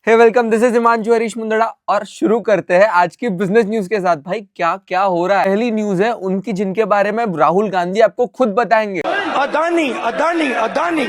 Hey welcome, this is Himanshu Harish Mundada और शुरू करते हैं आज की बिजनेस न्यूज के साथ। भाई क्या क्या हो रहा है। पहली न्यूज है उनकी जिनके बारे में राहुल गांधी आपको खुद बताएंगे। अदानी अदानी अदानी।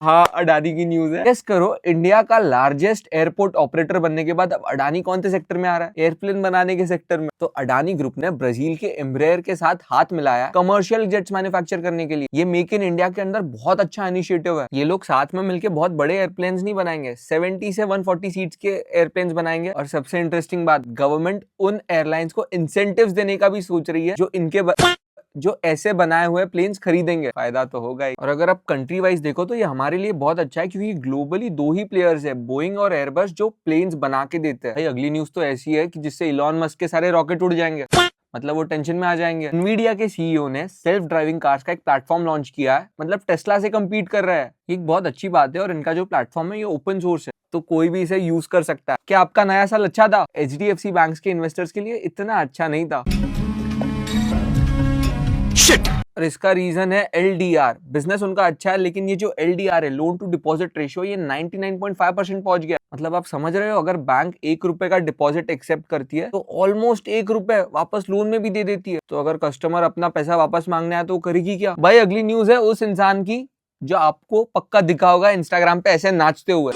हाँ, अडानी की न्यूज है। गेस करो, इंडिया का लार्जेस्ट एयरपोर्ट ऑपरेटर बनने के बाद अब अडानी कौन से सेक्टर में आ रहा है? एयरप्लेन बनाने के सेक्टर में। तो अडानी ग्रुप ने ब्राजील के एम्ब्रेयर के साथ हाथ मिलाया कमर्शियल जेट्स मैन्युफैक्चर करने के लिए। ये मेक इन इंडिया के अंदर बहुत अच्छा इनिशिएटिव है। ये लोग साथ में मिलकर बहुत बड़े एयरप्लेन्स नहीं बनाएंगे, 70 से 140 सीट्स के एयरप्लेन्स बनाएंगे। और सबसे इंटरेस्टिंग बात, गवर्नमेंट उन एयरलाइंस को इंसेंटिव्स देने का भी सोच रही है जो ऐसे बनाए हुए प्लेन्स खरीदेंगे। फायदा तो होगा ही। और अगर आप कंट्री वाइज देखो तो ये हमारे लिए बहुत अच्छा है, क्योंकि ग्लोबली दो ही प्लेयर्स है, बोइंग और एयरबस, जो प्लेन्स बना के देते हैं। भाई अगली न्यूज तो ऐसी है कि जिससे इलॉन मस्क के सारे रॉकेट उड़ जाएंगे, मतलब वो टेंशन में आ जाएंगे। एनवीडिया के सीईओ ने सेल्फ ड्राइविंग कार्स का एक प्लेटफॉर्म लॉन्च किया है, मतलब टेस्ला से कम्पीट कर रहा है। ये एक बहुत अच्छी बात है और इनका जो प्लेटफॉर्म है ये ओपन सोर्स है, तो कोई भी इसे यूज कर सकता है। क्या आपका नया साल अच्छा था? एचडीएफसी बैंक के इन्वेस्टर्स के लिए इतना अच्छा नहीं था। और इसका रीजन है एलडीआर। बिजनेस उनका अच्छा है, लेकिन ये जो एलडीआर है, लोन टू डिपॉजिट रेशियो, ये 99.5% पहुंच गया। मतलब आप समझ रहे हो, अगर बैंक 1 रुपए का डिपॉजिट एक्सेप्ट करती है तो ऑलमोस्ट 1 रुपए वापस लोन में भी दे देती है। तो अगर कस्टमर अपना पैसा वापस मांगने आए तो वो करेगी क्या? भाई अगली न्यूज है उस इंसान की जो आपको पक्का दिखा होगा इंस्टाग्राम पे ऐसे नाचते हुए।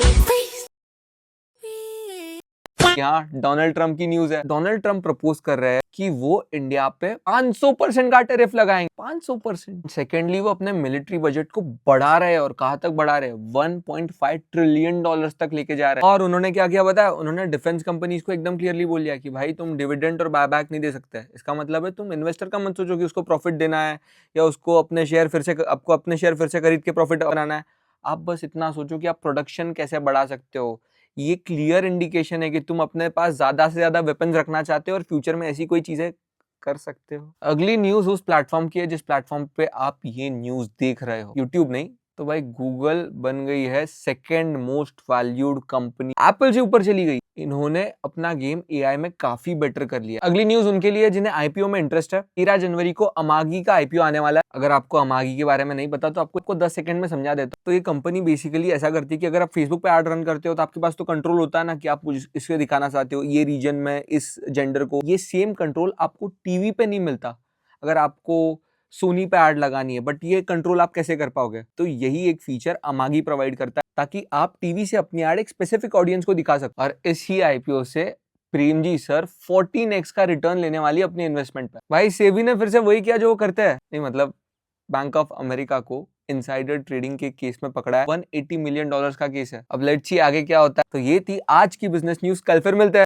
यहाँ डोनाल्ड ट्रंप की न्यूज है। डोनाल्ड ट्रंप प्रपोज कर रहे हैं कि वो इंडिया पे 500% का टैरिफ लगाएंगे। 500%। सेकेंडली, वो अपने मिलिट्री बजट को बढ़ा रहे हैं, और कहां तक बढ़ा रहे हैं? 1.5 ट्रिलियन डॉलर्स तक लेके जा रहे हैं। और उन्होंने क्या किया बताया? उन्होंने डिफेंस कंपनीज को एकदम क्लियरली बोल दिया कि भाई तुम डिविडेंड और बायबैक नहीं दे सकते। इसका मतलब है तुम इन्वेस्टर का मत सोचो कि उसको प्रॉफिट देना है या उसको अपने शेयर फिर से खरीद के प्रॉफिट बनाना है। आप बस इतना सोचो कि आप प्रोडक्शन कैसे बढ़ा सकते हो। ये क्लियर इंडिकेशन है कि तुम अपने पास ज्यादा से ज्यादा वेपन्स रखना चाहते हो और फ्यूचर में ऐसी कोई चीजें कर सकते हो। अगली न्यूज उस प्लेटफॉर्म की है जिस प्लेटफॉर्म पे आप ये न्यूज देख रहे हो, यूट्यूब नहीं। तो भाई गूगल बन गई है second most valued company, Apple से ऊपर चली गई। इन्होंने अपना गेम एआई में काफी बेटर कर लिया। अगली न्यूज उनके लिए जिन्हें आईपीओ में इंटरेस्ट है। 13 जनवरी को अमागी का आईपीओ आने वाला है। अगर आपको अमागी के बारे में नहीं पता तो आपको 10 सेकंड में समझा देता हूं। तो ये कंपनी बेसिकली ऐसा करती है कि अगर आप फेसबुक पे ऐड रन करते हो तो आपके पास तो कंट्रोल होता है ना कि आप इसके दिखाना चाहते हो ये रीजन में इस जेंडर को। ये सेम कंट्रोल आपको टीवी पे नहीं मिलता अगर आपको सोनी पे ऐड लगानी है। बट ये कंट्रोल आप कैसे कर पाओगे? तो यही एक फीचर अमागी प्रोवाइड करता है, ताकि आप टीवी से अपनी ऐड एक स्पेसिफिक ऑडियंस को दिखा सको। और इसी आईपीओ से प्रेम जी सर 14x का रिटर्न लेने वाली अपने इन्वेस्टमेंट पे। भाई सेबी ने फिर से वही किया जो वो करते हैं। नहीं मतलब बैंक ऑफ अमेरिका को इनसाइडर ट्रेडिंग के केस में पकड़ा है। $180 मिलियन का केस है। अब लेट्स सी आगे क्या होता है। तो ये थी आज की बिजनेस न्यूज। कल फिर मिलते हैं।